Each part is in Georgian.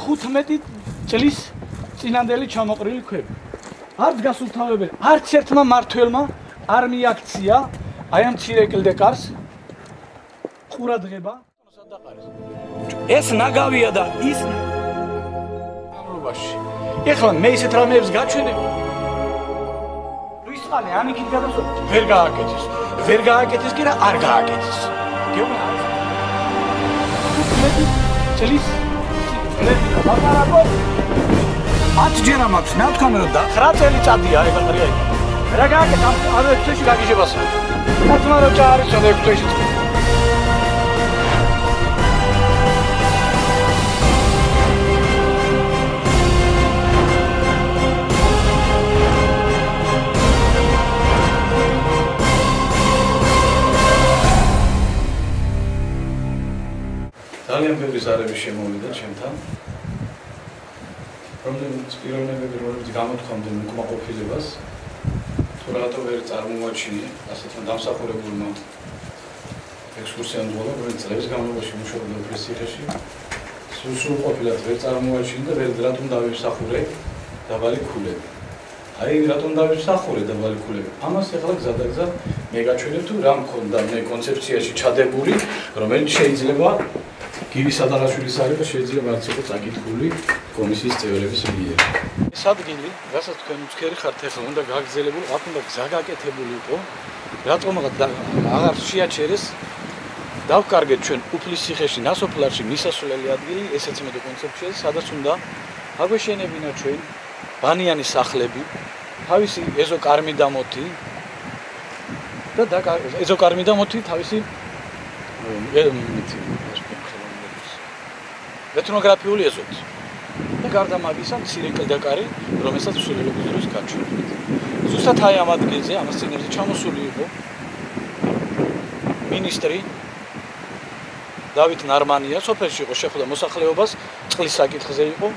15 წლის წინანდელი ჩამოყრილი ქვები. არც გასულთავებელი, არც ერთმა მართველმა არ მიაქცია აი ამ მცირე კლდეკარს ყურადღება. ეს ნაგავია და ის ამრობაში. ეხლა მე ისეთ რამეებს გაჩვენებ. რუსალი ამიქით გადასულ ვერ გააკეთეს. ვერ გააკეთეს კი რა არ გააკეთეს. გეუბნა 15 წლის ლაპარაკო 10 ჯერა მაქვს ნათქვამი რომ 9 წელიწადია ეხლა ხარია რა გააკეთე ამ თვეში გაგიჟებასა ნათქმა რომ ჩაარიცო 6 თვეში ძალიან ბევრი ზარები შემოვიდა ჩემთან. რომლებიც პიროვნებები რომლებიც გამოთქვამდნენ უკმაყოფილებას თუ რატო ვერ წარმოაჩინე ასეთმა დამსახურებულმა ექსკურსიანტებმა რომელიც წლების განმავლობაში მუშაობდა უფლისციხეში სრულყოფილად ვერ წარმოაჩინე და ვერ რატომ დავიმსახურე დაბალი ქულები. აი რატომ დავიმსახურე დაბალი ქულები. ამას ახლა გზადაგზა მე გაჩვენებ თუ რა მქონდა მე კონცეფციაში ჩადებული რომელიც შეიძლება გივი სადარაშვილის არის და შეიძლება არც იყოს წაკითხული კომისიის წევრების მიერ. ეს ადგილი, რასაც თქვენ უცხერი ხართ ახლა უნდა გაგრძელებულ, აქ უნდა გზა გაკეთებული იყო. რატომღაც აღარ შეაჩერეს დავკარგეთ ჩვენ უფლისციხეში ნასოფლარში მისასვლელი ადგილი, ესეც იმედო კონცეფცია, სადაც უნდა აგვეშენებინა ჩვენ ბანიანის სახლები, თავისი ეზოკარმიდამოთი და ეზოკარმიდამოთი თავისი ეთნოგრაფიული ეზოთი. და გარდა მაგისა მცირე კლდეკარი, რომელსაც სულელობის დროს გაჩვენებთ. ზუსტად აი ამ ადგილზე, ამას წინებზე ჩამოსული იყო მინისტრი დავით ნარმანია, სოფელში იყო შეხვდა მოსახლეობას, წყლის საკითხზე იყო.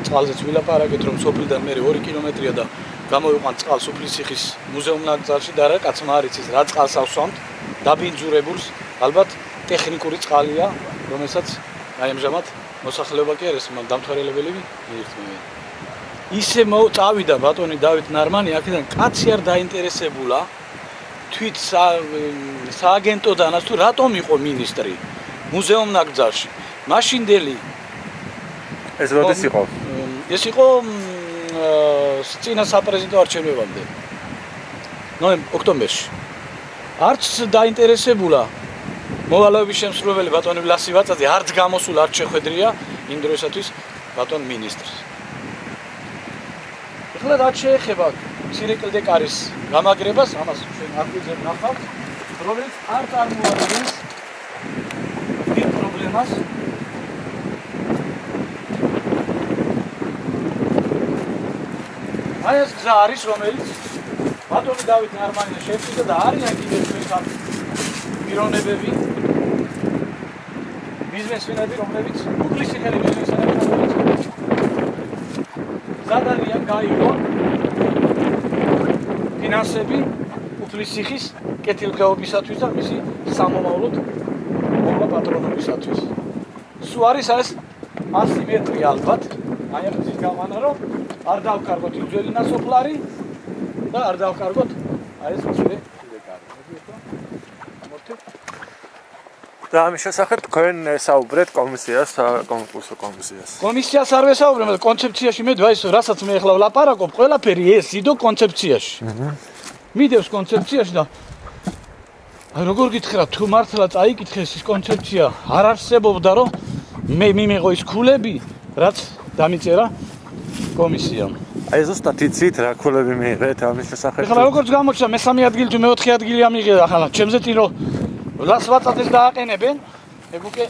წყალზეც ვილაპარაკეთ, რომ სოფლიდან მერე 2 კილომეტრია და გამოვიყვან წყალს უფლისციხის მუზეუმ ნაკრძალში და რა კაცმა არ იცის რა წყალს ავსვამთ, დაბინძურებულს, ალბათ ტექნიკური წყალია, რომელსაც აი ამჟამად მოსახლეობა კი არის დამთვალიერებელი მიირთმევენ. ისე წავიდა ბატონი დავით ნარმანი აქედან კაცი არ დაინტერესებულა თვით სააგენტოდანაც თუ რატომ იყო მინისტრი მუზეუმ ნაკრძალში. მაშინდელი ეს როდის იყო? ეს იყო წინა საპრეზიდენტო არჩევნებამდე. ოქტომბერში. არც დაინტერესებულა მოვალეობის შემსრულებელი ბატონი ლასი ვაწაძე არც გამოსულ არც შეხვედრია იმ დროისათვის ბატონ მინისტრს. ეხლა რაც შეეხება მცირე კლდეკარის გამაგრებას, ამას ჩვენ აღვიძებ ნახავთ, რომელიც არ წარმოადგენს დიდ პრობლემას. აი ეს გზა არის, რომელიც ბატონი დავით ნარმანია შეხვდა და არიან კიდევ ჩვენთან პიროვნებები ბიზნესმენები, რომლებიც უფლისციხელი ბიზნესმენები, რომლებიც ზადარიან გაიგო ფინანსები უფლისციხის კეთილდღეობისათვის და მისი სამომავლოდ მოვლა პატრონობისათვის. სულ არის ეს 100 მეტრი ალბათ, აი ამ გზის გამანა რომ არ დავკარგოთ იძველი ნასოფლარი და არ დავკარგოთ აი ეს მცირე კლდეკარი. და ამის შესახებ თქვენ საუბრეთ კომისიას, კონკურსო კომისიას. კომისიას არ ვესაუბრებ, მაგრამ კონცეფციაში მე ვაის, რასაც მე ახლა ვლაპარაკობ, ყველაფერი ეს იდო კონცეფციაში. მიდევს კონცეფციაში და აი როგორ გითხრა, თუ მართლა წაიკითხეს ის კონცეფცია არ არსებობდა, რომ მე მიმეღო ის ქულები, რაც დამიწერა კომისიამ. აი ზუსტად იცით რა ქულები მიიღეთ ამის შესახებ. ეხლა როგორც გამოჩნდა მე-3 ადგილი თუ მე-4 ადგილი ამიღე ახლა ჩემზე ტირო ლას ვაწადეს დააყენებენ, ეგ უკვე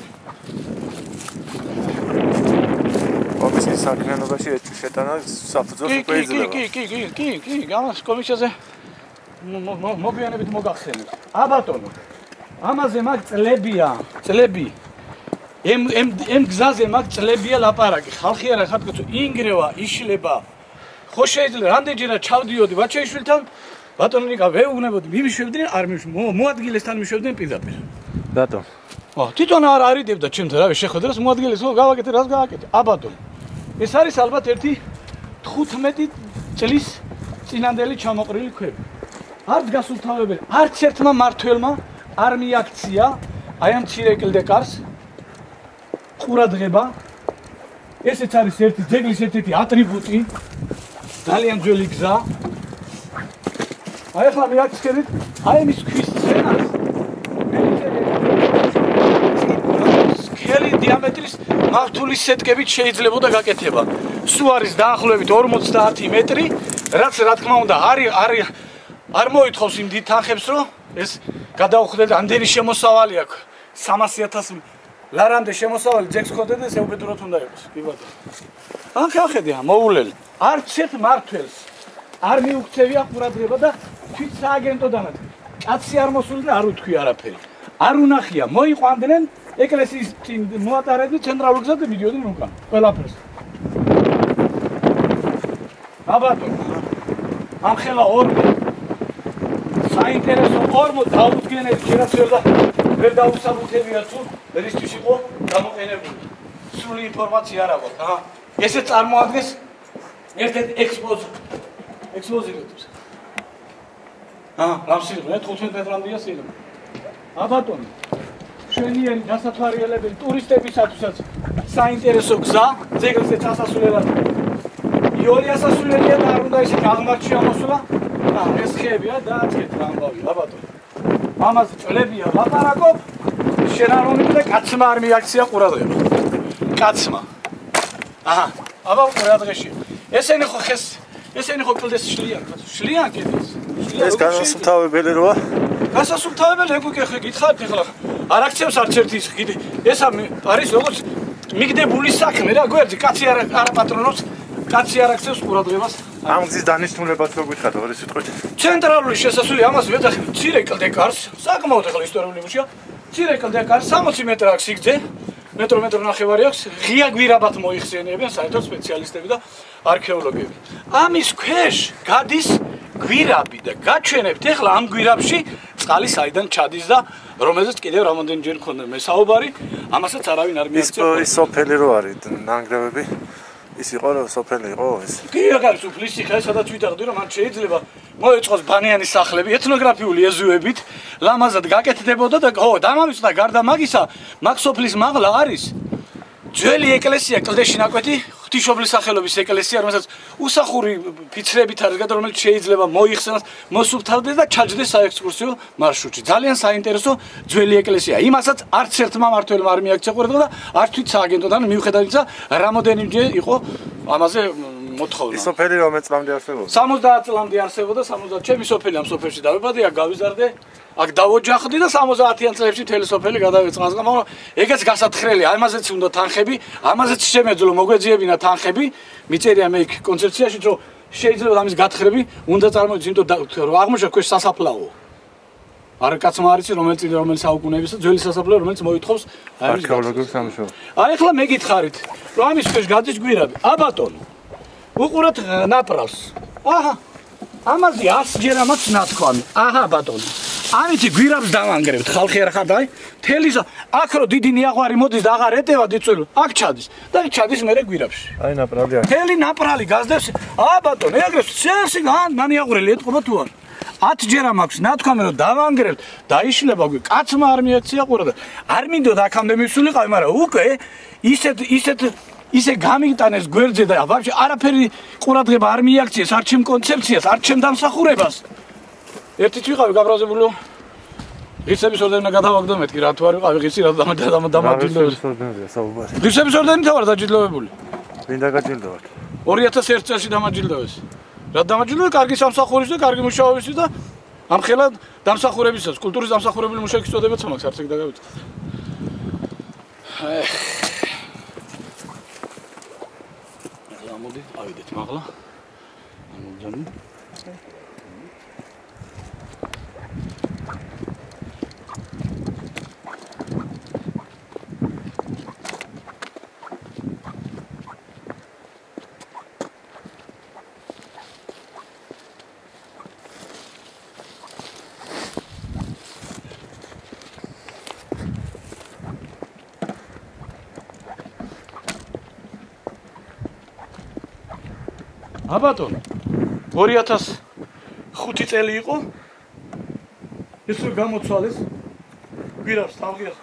კომისიის საქმიანობაში შეტანა საფუძველს უკვე იძლევა. კი, გამას კომისიაზე მოგვიანებით მოგახსენებთ. ბატონო, ამაზე მაგ წლები. ემ გზაზე მაგ წლებია ლაპარაკი. ხალხი არა ხატკაცო ინგრევა, იშლება. ხო შეიძლება რამდენჯერა ჩავდიოდი ბაჩეიშვილთან ბატონო ნიკა ვეუბნებოდი მიმიშვებდნენ არ მოადგილესთან მიშვებდნენ პირდაპირ. რატომ? თვითონ არ არიდებდა ჩემთან, რავი, შეხვედრა, რას მოადგილეს, ხო, გავაკეთე, რას გავაკეთე. აბატონო. ეს არის ალბათ ერთი 15 წლის წინანდელი ჩამოყრილი ქვები. არც გასუფთავებელი, არც ერთმა მართველმა არ მიაქცია აი ამ მცირე კლდეკარს ყურადღება. ესეც არის ერთი ძეგლის ერთ-ერთი ატრიბუტი, ძალიან ძველი გზა. აი ახლა მიაქცევით აი ამის ქვის სცენას. სქელი დიამეტრის მავთული სეტკებით შეიძლებოდა გაკეთება. სულ არის დაახლოებით 50 მეტრი, რაც რა თქმა უნდა არ მოითხოვს იმ დიდ თანხებს, რომ ეს გადაუხდეთ ამდენი შემოსავალი აქვს. 300,000 ლარამდე შემოსავალი ძეგს ხოდეთ და ეუბედუროთ უნდა იყოს. კი ბატონო. ახლა მოულელი. არც ერთ მართველს არ მიუქცევია ყურადღება და თვით სააგენტოდანაც. კაცი არ მოსული და არ უთქვი არაფერი. არ უნახია, მოიყვანდნენ ეკლესიის წინ მოატარებდი ცენტრალურ გზაზე მიდიოდნენ უკან. ყველაფერს. აბატონო. ამ ხელა საინტერესო ორმო დაუდგენელი შეიძლება ვერ დაუსაბუთებია თუ რისთვის იყო გამოყენებული. სრული ინფორმაცია არ აქვს, აჰა. ესე წარმოადგენს ერთ-ერთ ექსპოზიტს. ლამსილზე 15 მეტრამდეა სილები. აბატონო. შვენიერი დასათვალიერებელი ტურისტებისათვისაც საინტერესო გზა, ძეგლზე წასასვლელად. იული ასასვლელია და არ უნდა ისე აღმართში ამოსულა. ეს ხეებია და აკეთე ამბავი, აბატონო. ამაზე წლებია ლაპარაკობ, შენ არ უნდა და კაცმა არ მიაქცია ყურადღება. კაცმა. აჰა, აბა ყურადღეში. ესენი ხო კლდეს შლიან კიდეს. ეს განსუფთავებელი როა? განსუფთავებელი ეგ გითხარით ახლა. არ აქცევს არც ერთის კიდე. ეს არის როგორც მიგდებული საქმე რა, გვერდზე კაცი არ აპატრონობს, კაცი არ აქცევს ყურადღებას. ამ გზის დანიშნულებაც რო გითხარით ორი სიტყვით. ცენტრალური შესასვლელი ამას ვეძახით მცირე კლდეკარს, საკმაოდ ახლა ისტორიული მუშია. მცირე კლდეკარს 60 მეტრი აქვს სიგრძე, მეტრო ნახევარი აქვს. ღია გვირაბად მოიხსენიებენ საერთოდ სპეციალისტები და არქეოლოგები. ამის ქვეშ გადის გვირაბი და გაჩვენებთ ახლა ამ გვირაბში წყალი საიდან ჩადის და რომელზეც კიდევ რამოდენჯერ მქონდა მესაუბარი, ამასაც არავინ არ მიაქცია. ის სოფელი რო არის ნანგრევები. ის იყო რომ სოფელი იყო ეს. კი რა არის უფლისი ხა სადაც ვიტყდი რომ მათ შეიძლება მოეწყოს ბანიანის სახლები ეთნოგრაფიული ეზოებით ლამაზად გაკეთდებოდა და ხო დამამიწყდა გარდა მაგისა მაგ სოფლის მაღლა არის ძველი ეკლესია კლდეში ნაკვეთი ღვთისმშობლის სახელობის ეკლესია რომელსაც უსახური ფიცრებით არის გადა რომელიც შეიძლება მოიხსენოს მოსუფთავდეს და ჩაჯდეს საექსკურსიო მარშრუტში ძალიან საინტერესო ძველი ეკლესია იმასაც არც ერთმა მართველმა არ მიაქცია ყურადღება და არც თვით სააგენტოდან მიუხედავად ისა რამოდენიმდე იყო ამაზე მოთხოვნა. ის სოფელი რომელ წლამდე არსებობდა? 70 წლამდე არსებობდა 70 ჩემი სოფელი ამ სოფელში დავებადე აქ გავიზარდე აქ დავოჯახდი და 70-იან წლებში მთელი სოფელი გადავეწყალსა მაგრამ ეგეც გასათხრელი ამაზეც უნდა თანხები ამაზეც შემეძლო მოგვეძიებინა თანხები მიწერია მე იქ კონცეფციაში რომ შეიძლება ამის გათხრები უნდა წარმოიდგინოთ იმიტომ რომ აღმოჩნდა ქვეშ სასაფლაო არ კაცმა არის რომელიც საუკუნეებისა ძველი სასაფლაო რომელიც მოითხოვს არქეოლოგიურ სამუშაოს აი ახლა მე გითხარით რომ ამის ქვეშ გადის გვირაბი აბატონო უყურეთ ნაპრავს აჰა ამაზე 100 ჯერ ამაც ნათქვამი აჰა ბატონო ამით გვირაბს დავანგრევთ ხალხი არ ხარდა აი თელის აქ რო დიდი ნიაღვარი მოდის და აღარ ეტევა დიწვილი აქ ჩადის და ჩადის მერე გვირაბში აი ნაპრალი არის თელი ნაპრალი გაზდევს აბატონო ეგრე წელსი განიაღვრელი ეთყობა თუ არ 10 ჯერ ამაქვს ნათქვამი რომ დავანგრევთ დაიშლება გვი კაცმა არ მიაქცია ყურადღება არ მინდოდა აქამდე მისულიყავი მაგრამ უკვე ისე გამიტანეს გვერდზე და ვაფშე არაფერი ყურადღება არ მიაქციეს არ ჩემ კონცეფციას არ ჩემ დამსახურებას ერთი ვიყავი გაბრაზებული ღირსების ორდენმა გადავაგდო მეთქი რა თუ არ ვიყავი ღირსი რა დამაჯილდოვებული ღირსების ორდენი თავარ დაჯილდოვებული ვინ დაგაჯილდოვათ 2001 წელს დამაჯილდოვეს რა დამაჯილდოვე კარგი სამსახურის და კარგი მუშაობისთვის და ამ ხელა დამსახურებისას კულტურის დამსახურებელი მუშაკის წოდებაც მაქვს არც ეგ დაგავიწყდა მოდი ავიდეთ მაღლა ამოძანი აბატონო 2005 წელი იყო ეს რო გამოცვალეს გვირაბს თავღია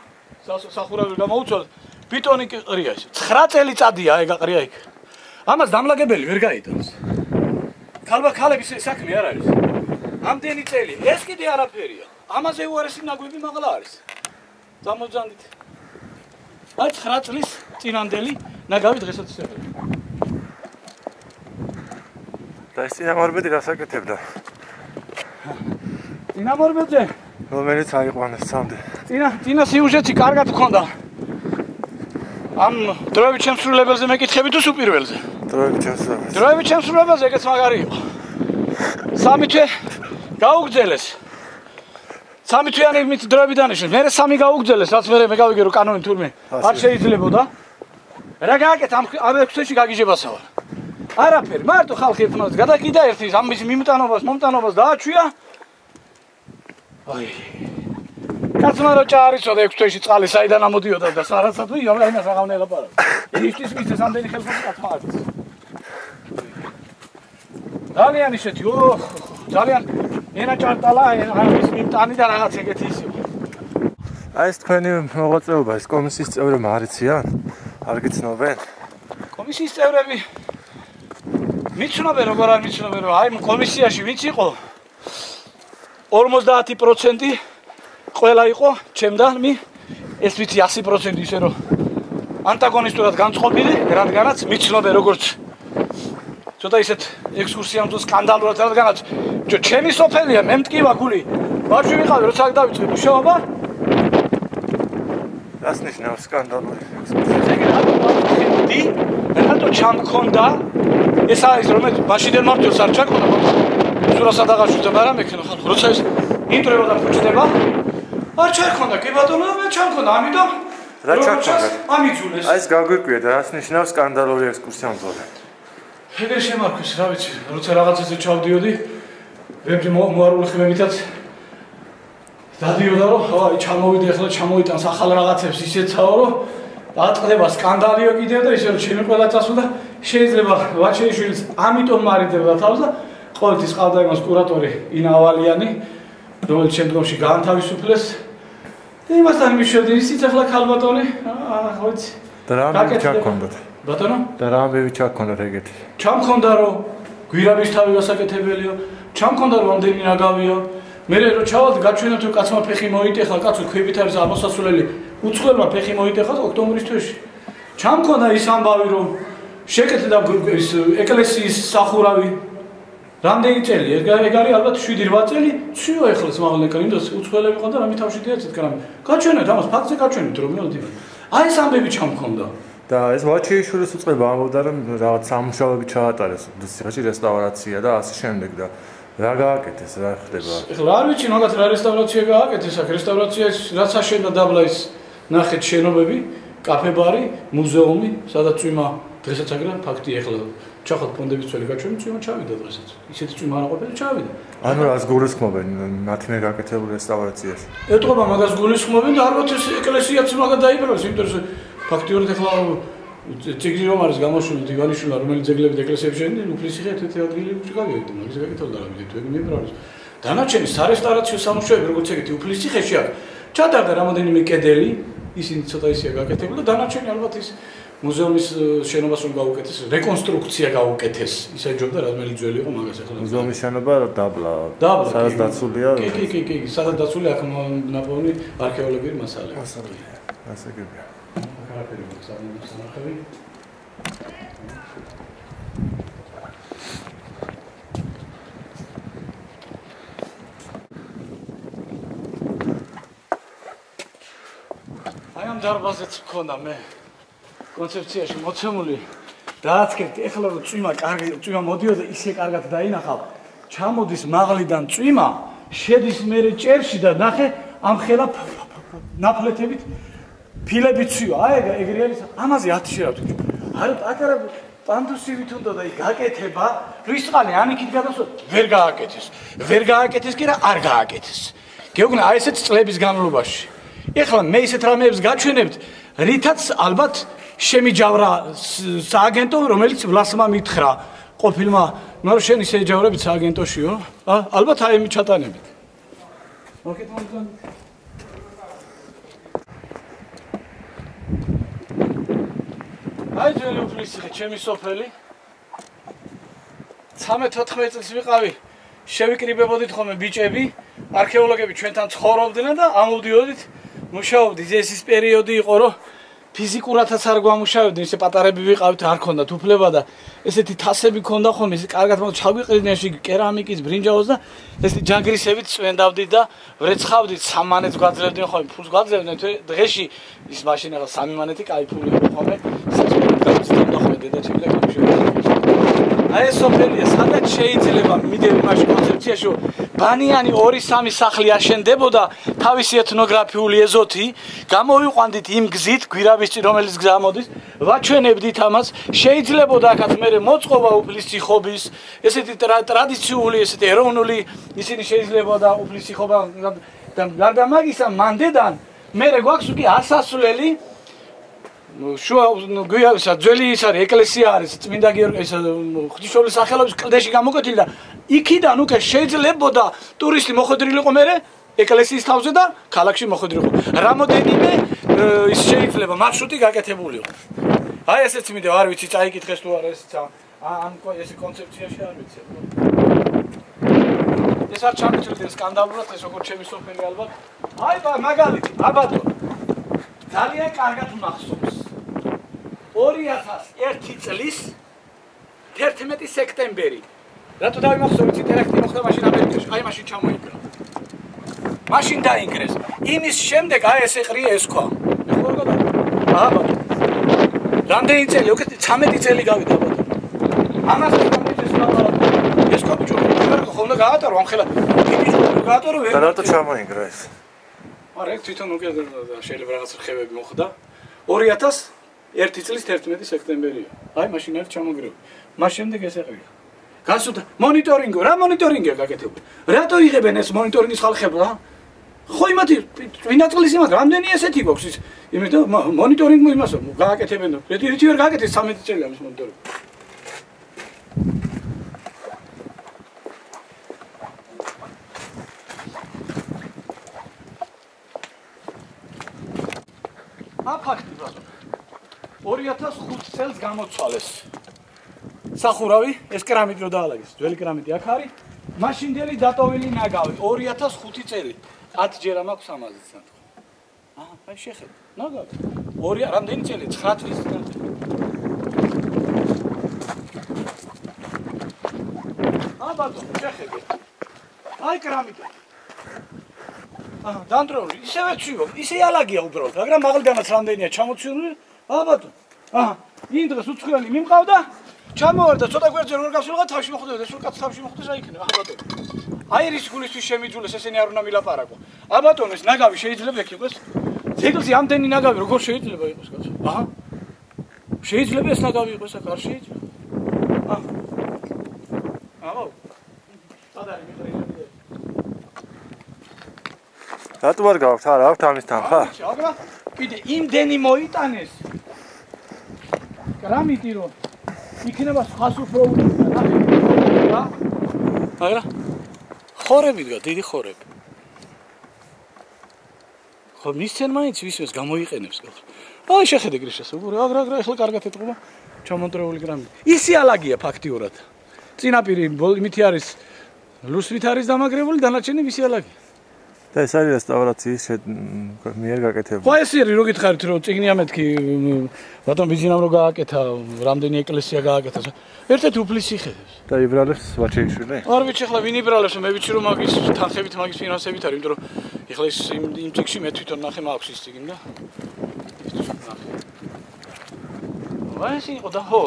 სახურავი გამოუცვალეს ბიტონი კი ყრია ეს 9 წელიწადია ეგ აყრია იქ ამას დამლაგებელი ვერ გაიტანს ქალბაქალების საქმე არ არის ამდენი წელი ეს კიდე არაფერია ამაზე უარესი ნაგვები მაღლა არის გამოძანდით აი 9 წლის წინანდელი ნაგავი დღესაც ისევ და ეს წინამორბედი გასაკეთებდა წინამორბედზე რომელიც აიყვანეს სამდე წინა სიუჟეტი კარგად გქონდა ამ დროებით შემსრულებელზე მეკითხები თუ სუპირველზე დროებით შემსრულებელზე ეგეც მაგარი იყო 3 თვე გაუგრძელეს 3 თვიანი მით დროები დანიშნეს მე 3 გაუგრძელეს რაც მე გავიგე რომ კანონი თურმე არ შეიძლებოდა რა გააკეთა ამ 6 თვეში გაგიჟებასავალ არაფერი მარტო ხალხი ერთმანეთს გადაკიდა ერთის ამის მომტანობას დააჩვია აი კაცმა რო ჩაარიცოდა 6 თვეში წყალი საიდან ამოდიოდა და სარაცადო იმას აღავნა ელაპარაკა ისთვის მისცეს ამდენი ხელფასი კაცმა არის ძალიან ისეთი ძალიან ენა ჭარტალა ამის მიმტანი და რაღაც ეგეთი ის იყო აი ეს თქვენი მოღვაწეობა ეს კომისიის წევრებმა არიციან არ გიცნობენ კომისიის წევრები მიცნობენ როგორ არ მიცნობენ რომ აი კომისიაში ვინც იყო 50% ყველა იყო ჩემთან ეს ვიცი 100% ისე რომ ანტაგონისტურად განწყობილი რადგანაც მიცნობენ როგორც ცოტა ისეთ ექსკურსიამდე სკანდალურად რადგანაც ჩემი სოფელია მე მტკივა გული ბავშვი ვიყავი როცა აქ დავიწყე მუშაობა რას ნიშნავს სკანდალური რატო ჩამქონდა ეს არის რომ მაშინდელ მართლს არ ჩაქონდა სურასად აღაშუქდა მაგრამ ეკნო ხალხო როცა ეს ინტროება და ფუჭდება არ ჩაქონდა კი ბატონო მე ჩამქონდა ამიტომ რა ჩაქონდა ამიძულეს აი ეს გაგვიკვირდა რას ნიშნავს სკანდალური ექსკურსიამდე ეგრე შემარქვის რა ვიცი როცა რაღაცაზე ჩავდიოდი ვებრი მოარული ხმებითაც დადიოდა რომ აი ჩამოვიდე ახლა ჩამოიტანს ახალ რაღაცებს ისეცაო რომ დაწყდება სკანდალიო კიდევ და ისე რომ ჩემი ყველა წასვლა შეიძლება ვაჩეიშვილის ამიტომ მარიდება თავს და ყოველთვის ყავდა იმას კურატორი ინა ავალიანი რომელიც შემდგომში გაანთავისუფლეს და იმასთან მიშოვდი ისიც ახლა ქალბატონი ხო იცი და რამე ჩაქონდათ ბატონო და რამე ჩაქონდათ ეგეთი ჩამქონდა რომ გვირაბის თავი გასაკეთებელიო ჩამქონდა რომ ამდენი ნაგავიო მე რო ჩავალდი გაჩვენა თუ კაცმა ფეხი მოიტეხა კაცო ქვებით არის ამოსასვლელი უცხოელმა ფეხი მოიტეხა ოქტომბრის თვეში ჩამქონდა ის ამბავი რომ შეკეთდა ის ეკლესიის სახურავი რამდენი წელი ეგ არის ალბათ 7-8 წელი ცუო ეხლაც მაღლა კრინდოს უცხოელები ყავდა რამე თავში დიაცეთ კრამი გაჩვენეთ ამას ფაქტზე გაჩვენეთ რომ მელოდი აი ეს ამბები ჩამქონდა და ეს ვაჩეიშვილის უწყება ამბობდა რომ რაღაც სამუშაოები ჩაატარეს ციხეში რესტავრაცია და ასე შემდეგ და რა გააკეთეს რა ხდება ეხლა არ ვიცი მაგათ რა რესტავრაცია გააკეთეს აქ რესტავრაცია რაც აშენდა დაბლა ის ნახეთ შენობები კაფე-ბარი მუზეუმი სადაც წვიმა დღესაც აგრა ფაქტია ეხლა ჩახალ ფონდების წელი გაჩვენე წვიმა ჩავიდა დღესაც ისეთი წვიმა არ ყოფილა ჩავიდა ანუ რას გულისხმობენ მათი მე გაკეთებული რესტავრაციას ეტყობა მაგას გულისხმობენ და ალბათ ეს ეკლესიაც მაგა დაიბრუნეს იმიტომ რომ ფაქტიურად ეხლა ციგნი რომ არის გამოშვილი დივანიშვილა რომელიც ძეგლები ეკლესიებში შედგნენ უფლისიხე ერთ-ერთი ადგილი გავიერთდა მაგის გაკეთებდა რა ვიცი თუ ეგ მიბრალოს დანარჩენი სარესტავრაციო სამუშაოები როგორც ეგეთი უფლისიხეში აქ ჩატარდა რამოდენიმე კედელი ისინი ცოტა ისეა გაკეთებული და დანარჩენი ალბათ ის მუზეუმის შენობას რომ გაუკეთეს რეკონსტრუქცია გაუკეთეს ისა ჯობდა რამელი ძველი იყო მაგას ახლა მუზეუმის შენობა დაბლა სადაც დაცულია კი სადაც დაცულია აქ ნაპოვნი არქეოლოგიური მასალები ასე გებია არაფერი მოხსნა სამახები აი ამ დარბაზეც მქონდა მე კონცეფციაში მოცემული დააცქებდი ეხლა რომ წვიმა მოდიოდა ისე კარგად დაინახავ ჩამოდის მაღლიდან წვიმა შედის მერე ჭერში და ნახე ამ ხელა ნაფლეთებით ფილები ცვივა აი ეგრე არის ამაზე ათშერავთ არა პატარა პანდუსივით უნდა და გაკეთება რისწყალი ანიქით გადასვა ვერ გააკეთეს კი რა არ გააკეთეს გეუბნა აი ესეც წლების განმავლობაში ეხლა მე ისეთ რამეებს გაჩვენებთ რითაც ალბათ შემიჯავრა სააგენტო რომელიც ვლასმა მითხრა ყოფილმა ნუ შენ ისე ეჯავრებით სააგენტოშიო ალბათ აი იმით ჩატანებით აი ძველი უფლისიხე ჩემი სოფელი 13-14 წელს ვიყავი შევიკრიბებოდით ხოლმე ბიჭები არქეოლოგები ჩვენთან ცხოვრობდნენ და ამოვდიოდით მუშაობდით ეს ის პერიოდი იყო რომ ფიზიკურათაც არ გვამუშავებდნენ ისე პატარები ვიყავით არ ქონდათ უფლება და ესეთი თასები ქონდა ხოლმე ისე კარგად ჩაგვიყრიდნენ შიგ კერამიკის ბრინჯაოს და ესეთი ჯაგრისებით წვენდავდით და ვრეცხავდით 3 მანეთს გვაძლევდნენ ხოლმე ფულს გვაძლევდნენ დღეში ის მაშინ ახლა 3 მანეთი კაი ფული იყო ხოლმე და ხოლმე დედაჩემი აი ეს სოფელია სადაც შეიძლება მიდევი მაშინ კონცეფციაში ბანიანი 2-3 სახლი აშენდებოდა თავისი ეთნოგრაფიული ეზოთი გამოვიყვანდით იმ გზით გვირაბის რომელიც გამოდის ვაჩვენებდით ამას შეიძლებოდა აქაც მე მოწყობა უფლისციხობის ესეთი ტრადიციული ესეთი ეროვნული ისინი შეიძლებოდა უფლისციხობა და გარდა მაგისა მანდედან მე გვაქვს უკვე ასასვლელი შუა გვიავსა ძველი ის არის ეკლესია არის წმინდა გიორგის ღვთისმშობლის სახელობის კლდეში გამოკვეთილი და იქიდან უკვე შეიძლებოდა ტურისტი მოხვედრილიყო მე ეკლესიის თავზე და ქალაქში მოხვედრილიყო რამოდენიმე ის შეიძლება მარშრუტი გაკეთებულიყო აი ესეც მიდევ არ ვიცი წაიკითხეს თუ არა ესეც ამ ეს კონცეფციაში არ ვიცი ეს არ ჩამოთვლიდა სკანდალურად ეს როგორ ჩემი სოფელი ალბათ აი მაგალითი აბატო ძალიან კარგად მახსოვს 2001 წლის 11 სექტემბერი რატო დავიმახსოვრეთ ტერაქტი მოხდა მაშინ ამერიკაში აი მაშინ ჩამოიგრა მაშინ დაინგრეს იმის შემდეგ აი ეს ეყრია ეს ქვა აბა რამდენი წელი უკვე 13 წელი გავიდა აბა ამას ეს კოპიჩო ხონდა გაატარო ამ ხელა დიდი ჯგუფი გაატარო და რატო ჩამოიგრა ეს არა ეგ თვითონ უკვე შეიძლება რაღაც რხევები მოხდა 2001 წლის 11 სექტემბერია აი მაშინ არ ჩამოგრევა მას შემდეგ ეს ეყრია გასუთა მონიტორინგი რა მონიტორინგია გაკეთებული რატო იღებენ ეს მონიტორინგის ხალხებმა ხო იმათი ვინაწყლის იმათ რამდენი ესეთი გვაქვს ის იმიტომ მონიტორინგი იმასო გააკეთებენ რითი ვერ გააკეთეს 13 წელი ამის მონიტორინგი აფაქტი ბატონო 2005 წელს გამოცვალეს სახურავი ეს კერამიკი რო დაალაგეს ძველი კერამიკი აქ არის მაშინდელი დატოვილი ნაგავი 2005 წელი 10 ჯერ მაქვს ამაზე სანდო აი შეხედე ნაგავი 2 რამდენი წელი 9 წლის ბატონო შეხედე აი კერამიკი დანდროული ისევე ცივო ისე ალაგია უბრალოდ მაგრამ მაღლიდანაც რამდენია ჩამოცვილი ბატონო იმ დღეს უცხოელი მიმყავდა ჩამოვარდა ცოტა გვერდზე როგორ გავსულღა თავში მოხვდა სულ კაც თავში მოხვდა რა იქნება ბატონო აი რის გულისთვის შემიძულეს ესენი არ უნდა მილაპარაკო ბატონო ეს ნაგავი შეიძლება ეგ იყოს ძეგლზე ამდენი ნაგავი როგორ შეიძლება იყოს კაცო შეიძლება ეს ნაგავი იყოს აქ არ შეიძლება სად არის მიტრიჟები რატო არ გაქვთ არა აქვთ ამის თანხა აგრა კიდე იმდენი მოიტანეს კრამიტი რო იქნება სხვა სუფროული რა აგრა ხორები დგა დიდი ხორები ხო მისცენ მაინც ვისმეს გამოიყენებს აი შეხედე გრიშას უგურე აგრა ეხლა კარგად ეთყობა ჩამონტრეული კრამიტი ისი ალაგია ფაქტიურად წინაპირი იმითი არის ლუსვით არის დამაგრებული დანარჩენი ვისი ალაგია და ეს არის რესტავრაციის მიერ გაკეთებული. ხო ეს არის რო გითხარით რომ წიგნია მეთქი ბატონ ბიზინამ რო გააკეთა რამდენი ეკლესია გააკეთა ერთ-ერთი უფლისციხეებს და იბრალებს ვაჩეიშვილი? არ ვიცი ახლა ვინ იბრალებს მე ვიცი რომ მაგის თანხებით მაგის ფინანსებით არის იმიტომ რომ ახლა ის იმ წიგში მე თვითონ ნახე მაქვს ის წიგნი და აი ეს იყო და ხო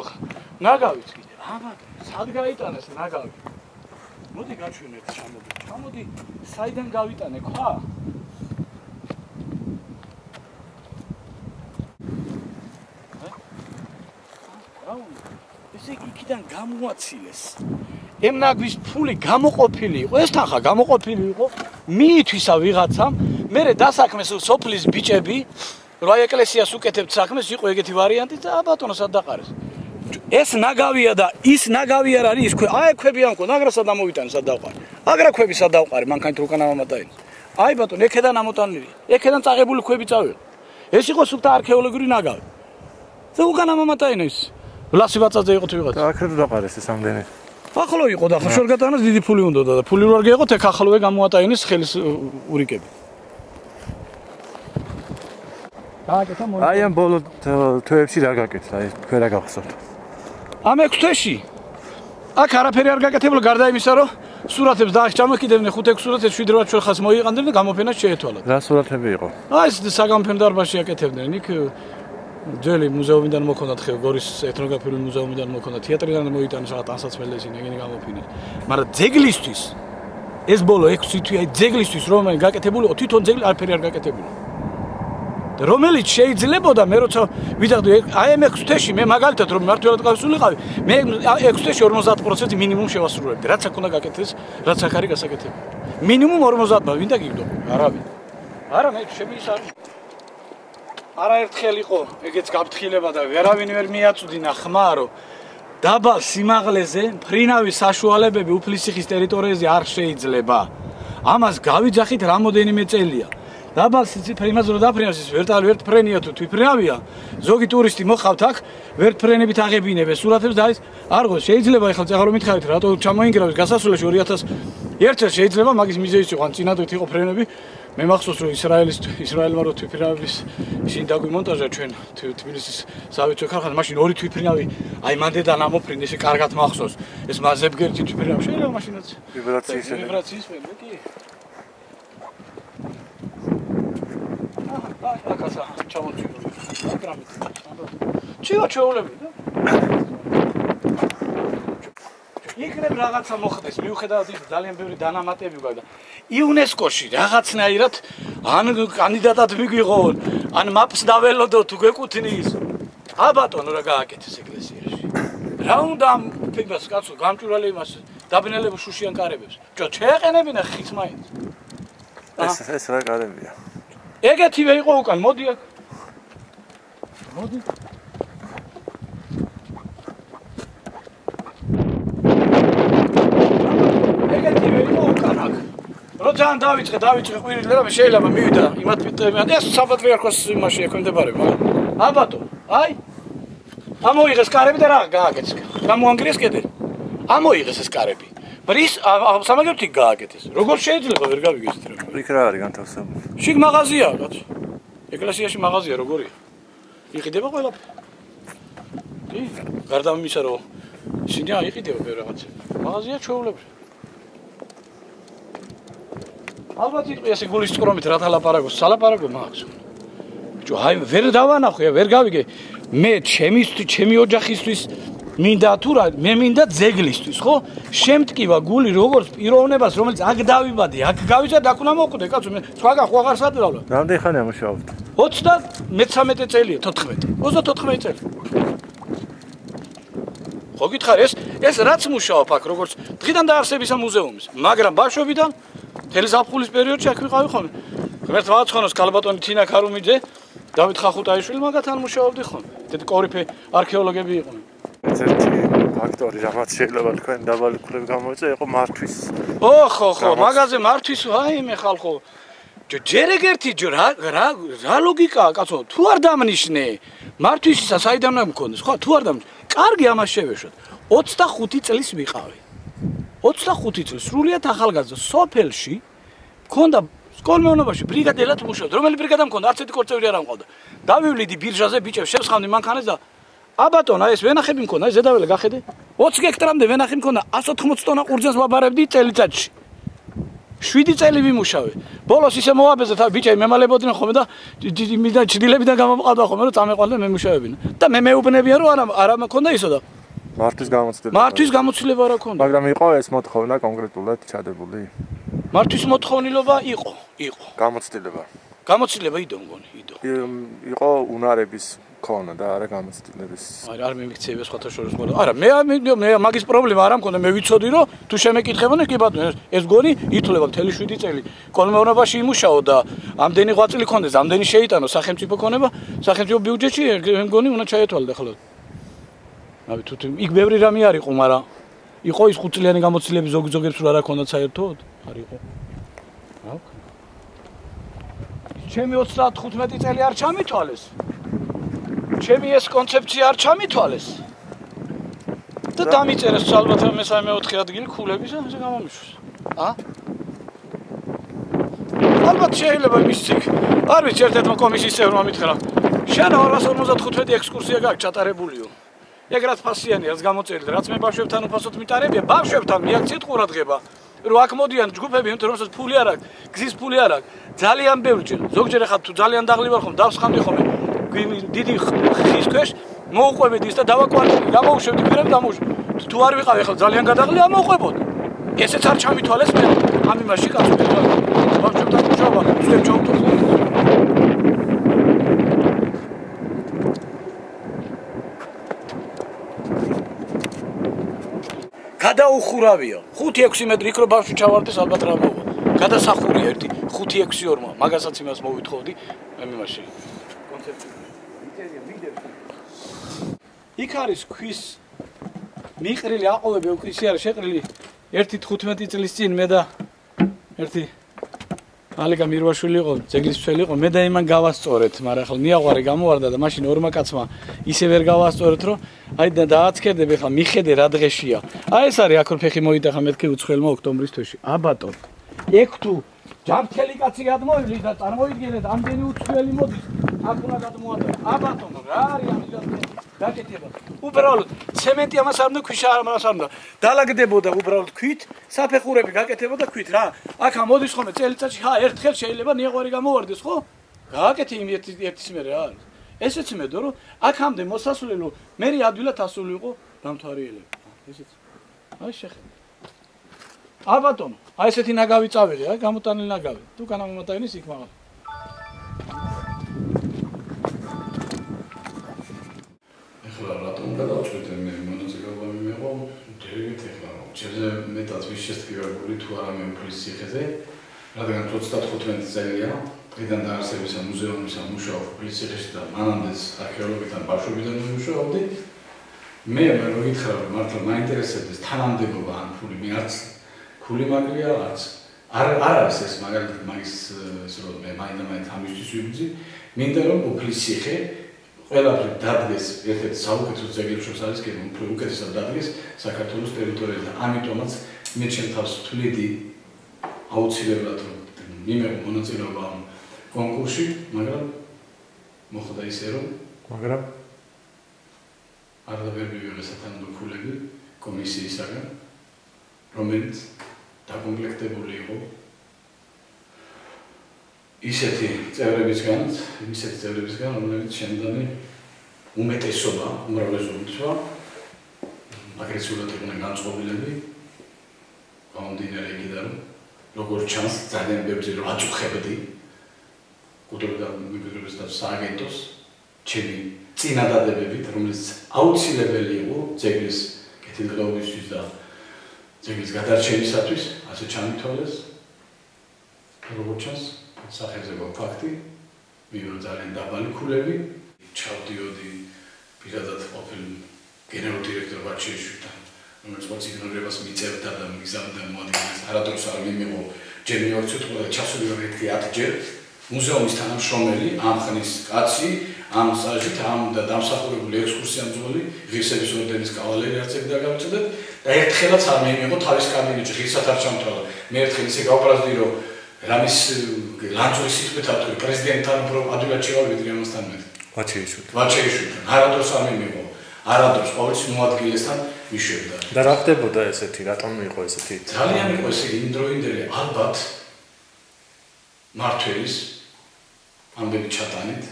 ნაგავიც კიდე აბა სად გაიტანეს ნაგავი მოდი გაჩვენეთ ჩამოდი საიდან გავიტანე ქვა ესე იქიდან გამოაცილეს ემნაგვის ფული გამოყოფილი იყო ეს თანხა გამოყოფილი იყო მიითვისა ვიღაცამ მე დასაქმეს სოფლის ბიჭები რა ეკლესიას უკეთებთ საქმეს იყო ეგეთი ვარიანტი და ბატონო სად დაყარეს ეს ნაგავია და ის ნაგავი არ არის აი ქვები ამ ქონდა აგრასა დამოვიტანე სად დავყარი აგრა ქვები სად დავყარი მანქანით უკან ამამატაინე აი ბატონო ეკედან ამოტანილი ეკედან წაღებული ქვები წავიღე ეს იყო სულთა არქეოლოგიური ნაგავი და უკან ამამატაინე ის ლასი ბაწაძე იყო თუ ვიღაც და აქ რო დაყარეს ეს ამდენი ახლო იყო და ხო შორგატანას დიდი ფული უნდა და ფული რო არ გეღოთ ეკ ახლოვე გამოატაინეს ხელის ურიკები გააკეთა მოიწონე აი ამ ბოლო თვეებში რა გაკეთდა აი თქვენ რა გახსოვთ ამ 6 თვეში აქ არაფერი არ გაკეთებულა გარდა იმისა რომ სურათებს დაახჭამოკიდებდნენ 5-6 სურათებს 7-8 ხას მოიყანდნენ და გამოფენას შეეთვალათ რა სურათები იყო აი ეს საგამოფენო დარბაზში აკეთებდნენ იქ ძველი მუზეუმიდან მოქონდათ გორის ეთნოგრაფიული მუზეუმიდან მოქონდათ თეატრიდან მოიტანეს რაღაც ტანსაცმელს ისინი გამოფინეს მაგრამ ძეგლისთვის ეს ბოლო 6 თვე აი ძეგლისთვის რომელიც გაკეთებულიყო თვითონ ძეგლი არაფერი არ გაკეთებულა რომელიც შეიძლებოდა მე როცა ვიდაღდი აი ამ 6 თვეში მე მაგალითად რომ მართლად გავსულიყავი მე 6 თვეში 50% მინიმუმ შევასრულებდი რაც აქ უნდა გაკეთდეს რაც აქ არის გასაკეთებელი მინიმუმ 50 ვინდა გიგდო არავინ არა მე შემის არ არაერთხელ იყო ეგეც გაფრთხილება და ვერავინ ვერ მიაწვდინა ხმა რომ დაბალ სიმაღლეზე ფრინავის საშუალებები უფლისციხის ტერიტორიაზე არ შეიძლება ამას გავიძახით რამოდენიმე წელია დაბალ სიციფრე იმას რომ დაფრინავს ის ერთ ფრენია თუ თვითფრინავია ზოგი ტურისტი მოხავთ აქ ვერტფრენებით აღებინებენ სურათებს და ის არღო შეიძლება ახლა წაღარ რომ მითხარით რატო ჩამოინგრავის გასასვლელში 2001 წელს შეიძლება მაგის მიზეზი იყო ან წინადით იყო ფრენები მე მახსოვს რომ ისრაელმა რო თვითფრინავის ისინი დაგვიმონტაჟა ჩვენ თბილისის სავიცო ქარხანა მაშინ ორი თვითფრინავი აი მანდედან ამოფრინე ესე კარგად მახსოვს ეს მაზებგერთი თვითფრინავი შეიძლება მაშინაც ვიბრაციის მე კი აკაცა ჩამოწიო აგრამით ჩიო ჩეულები და იქნებ რაღაცა მოხდეს მიუხედავად ის ძალიან ბევრი დანამატები გვაქვს და იუნესკოში რაღაცნაირად ან კანდიდატად მიგვიღონ ან მაპს დაველოდო თუ გეკუთნის აბატონო რა გააკეთეს ეკლესიაში რა უნდა ამ ფიგას კაცო გამჭვირვალე იმას დაბნელებ შუშიან კარებებს ჩეყენებინა ხის მაინც ეს რა კარებია ეგეთივე იყო უკან მოდი აქ მოდი ეგეთივე იყო უკან აქ როცა დავიწყე ყვირილება შეიძლება მივიდა იმათ პიტრებიან ეს საპატრიარქოს იმაში ექვემდებარება აბატო აი ამოიღეს კარები და რა გააკეთეს გამოანგრიეს კედელი ამოიღეს ეს კარები ბრის სამაგერტი გააკეთეს როგორ შეიძლება ვერ გავიგე ეს რამე იქ რა არის განთავსებული შიგ მაღაზიაა კაცო ეკლესიაში მაღაზია როგორია იყიდება ყველაფერი კი გარდა იმისა რომ ისინი აიყიდება ბევრ რაღაცებს მაღაზია ჩვეულებრივ ალბათ იყო ესე გულის წყრომით რა თალაპარაკოს სალაპარაკო მაქვს ბიჭო აი ვერ დავანახე ვერ გავიგე მე ჩემი ოჯახისთვის მინდა თუ რა მე მინდა ძეგლისთვის ხო შემტკივა გული როგორც პიროვნებას რომელიც აქ დავიბადე აქ გავიზარდე აქ უნდა მოკვდე კაცო მე სხვაგან ხო აღარ სადრავლა რამდენი ხანია მუშაობთ 33 წელია 34 წელი ხო გითხარ ეს რაც მუშაობ აქ როგორც დღიდან დაარსების ამ მუზეუმის მაგრამ ბავშვობიდან მთელი ზაფხულის პერიოდში აქ ვიყავი ხოლმე ღმერთ ვაცხონოს კალბატონი თინა ქარუმიძე დავით ხახუტაიშვილი მაგათთან მუშაობდი ხოლმე ესეთი კორიფე არქეოლოგები იყვნენ ერთი ფაქტორი რაღაც შეიძლება თქვენ დაბალი ქულები გამოიწე იყო მართვის ხო მაგაზე მართვის აი მე ხალხო ჯერ ეგერთი რა ლოგიკაა კაცო თუ არ დამნიშნე მართვისისა საიდან უნდა მქონდეს ხო თუ არ დამნიშნე კარგი ამას შევეშოთ 25 წლის ვიყავი 25 წლის სრულიად ახალგაზრდა სოფელში მქონდა სკოლმეონობაში ბრიგადელად მუშაობდი რომელი ბრიგადა მქონდა არც ერთი კორწევრი არ ამყავდა დავივლიდი ბირჟაზე ბიჭებს შევსხამდი მანქანას და აბატონ აი ეს ვენახები მქონდა აი ზედაველე გახედე 20 ჰექტარამდე ვენახი მქონდა 180 ტონა ყურძენს ვაბარებდი წელიწადში 7 წელი ვიმუშავე ბოლოს ისე მოვაბეზე თავი ბიჭები მემალებოდნენ ხოლმე და მიდა ჩდილებიდან გამომყავდა ხოლმე რომ წამეყვალდა მე მუშავებინა და მე მეუბნებიან რომ არა მქონდა ისო და მართვის გამოცდილება რა ქონდა მაგრამ იყო ეს მოთხოვნა კონკრეტულად ჩადებული მართვის მოთხოვნილობა იყო გამოცდილება იდო მგონი იყო უნარების ქონა და არა გამოცდილების არ მიმიქცევია სხვათა შორის არა მე მაგის პრობლემა არ მქონდა მე ვიცოდი რომ თუ შემეკითხებოდი კი ბატონო ეს გონი ითვლება მთელი 7 წელი კოლმეონობაში იმუშაო და ამდენი ღვაწლი ქონდეს ამდენი შეიტანო სახელმწიფო ქონება სახელმწიფო ბიუჯეტში მე მგონი უნდა ჩაეთვალა ახლა რავი თუ იქ ბევრი რამე არ იყო, მაგრამ იყო ის 5 წლიანი გამოცდილების ზოგჯერს რა რა ქონდა საერთოდ? არ იყო. რა ვქნა? ჩემი 35 წელი არ ჩამითვალეს. ჩემი ეს კონცეფცია არ ჩამითვალეს. და დამიწერეს ალბათ მე-3-4 ადგილი ქულების და ესე გამომიშვეს. ალბათ შეიძლება იმის იქ. არ ვიცი ერთ-ერთმა კომისიის წევრმა მითხრა. შენ 255 ექსკურსია გაქვს ჩატარებულიო. ეგ რაც ფასიანი რაც გამოწერილი, რაც მე ბავშვებთან უფასოდ მიტარებია, ბავშვებთან მიაქციეთ ყურადღება. რომ აქ მოდიან ჯგუფები, რომელსაც ფული არ აქვს, გზის ფული არ აქვს. ძალიან ბევრჯერ, ზოგჯერ ახლა თუ ძალიან დაღლი ვარ ხომ, დავსხამდი ხოლმე. დიდი ხის ქვეშ მოუყვებდი ის და დავაკვალებდი, გამოუშვებდი პირებს დამოუშვებდი. თუ არ ვიყავი ახლა ძალიან გადაღლი ამოუყვებოდი. ესეც არ ჩამითვალეს მე ამ იმაში კაცო. ბავშვებთან მუშაობა, ვსწრებ ჩავთვალე. გადაუხურავია 5-6 მეტრი იქ რო ბავშვი ჩავარდეს ალბათ რა მოვა გადასახურია ერთი 5-6-2-მა მაგასაც იმას მოვითხოვდი მე იმაში კონცეფცია იქ არის ქვის მიყრილი აყოვები უკრისი არის შეყრილი ერთი 15 წლის წინ მე და ერთი ალეკა მირვაშვილი იყო ძეგლისმცველი იყო მე და იმან გავასწორეთ მაგრამ ახლა მიაღვარე გამოვარდა და მაშინ ორმა კაცმა ისე ვერ გავასწორეთ რომ აი და დააცქერდები ხა მიხედე რა დღეშია აი ეს არის აქ რო ფეხი მოიტახა მეთქე უცხელმა ოქტომბრის თვეში აბატონ ეგ თუ ჯამთელი კაცი გადმოივლის და წარმოიდგენეთ ამდენი უცხელი მოდის აქ უნდა გადმოადო აბატონ რა არის ამის გაკეთება უბრალოდ ცემენტი ამას არ უნდა ქვიშა ამას არ უნდა დალაგდებოდა უბრალოდ ქვით საფეხურები გაკეთებოდა ქვით რა აქ მოდის ხოლმე წელიწადში ერთხელ შეიძლება ნიაღვარი გამოვარდეს ხო გააკეთე იმ ერთის მერე რა არის ესეც იმედო რომ აქამდე მოსასვლელო მე ადვილად ასულიყო დამთვალიერებელი ესეც აი შეხედე აბატონო აი ესეთი ნაგავი წავიღე აი გამოტანილი ნაგავი თუ განამომატაინეს იქ მაგალ ეხლა რატომ გადავწყვიტე მე მონაწილეობა მიიღო ჯერით ეხლა ჩემზე მეტად ვიშესტკივებული თუ არა მე უფლის ციხეზე რადგან 35 წელია დღიდან დაარსებისა მუზეუმისა მუშაობ უფლის ციხეში და მანამდეც არქეოლოგითან ბავშვობიდან მუშაობდი მე რო გითხრა რომ მართლა მაინტერესებდეს თანამდებობა ან ფული მე არც ფული მაგრია არც არ არის ეს მაგალითად მაგის ისე რომ მე მაინდა-მაინც ამისთვის ვიბძი მინდა რომ უფლის ციხე ყველაფერი დადგეს ერთ-ერთ საუკეთესო ძეგლებს არის კი უფრო უკეთესად დადგეს საქართველოს ტერიტორიაზე და ამიტომაც მე ჩემ თავს ვთვლიდი აუცილებლად რომ მიმეღო მონაწილეობა ამ კონკურსში მაგრამ მოხდა ისე რომ მაგრამ არ და ვერ მივიღე სათანადო ფულები კომისიისაგან რომელიც დაკომპლექტებული იყო ისეთი წევრებისგან რომელიც შემდგომი უმეტესობა უმრავლესობა აგრესიულად იყვნენ განწყობილები გამომდინარე იქიდან როგორც ჩანს ძალიან ბევრი რომ აწუხებდი კულტურა და მემკვიდრეობის და სააგენტოს ჩემი წინადადებებით რომელიც აუცილებელი იყო ძეგლის კეთილდღეობისთვის და ძეგლის გადარჩენისათვის ასე ჩამითვალეს როგორც ჩანს სახეზე გვაქვს ფაქტი მივიღე ძალიან დაბალი ქულები ჩავდიოდი პირადად ყოფილ გენერალურ დირექტორ ბაჩიშვილი რომელიც მოც იგნორებას მიწევდა და მიგზავნიდა მოადგილეს არადროს არ მიმიღო ჯერ მიაქციოთ ყველა ჩასული ერთი 10 ჯერ მუზეუმის თანამშრომელი ამ ხნის კაცი ამ საჟით ამ და დამსახურებული ექსკურსიანტული ღირსების ორდენის კავალერი არცები დაგავწედეთ და ერთხელაც არ მიმიღო თავის კაბინეტში ღირსად არ ჩამთვალა მე ერთხელ ისე გავპრაზდი რომ რამის ლანძურის სიტყვით ათქვი პრეზიდენტთან უფრო ადვილად შევავიდრე ამასთან მე ბაჩიშვილი არადროს არ მიმიღო არადროს ყოველთვის მოადგილესთან მიშვებდა და რა ხდებოდა ესეთი რატომ იყო ესეთი ძალიან იყო ესე იმდროინდელი ალბათ მართველის ამბები ჩატანით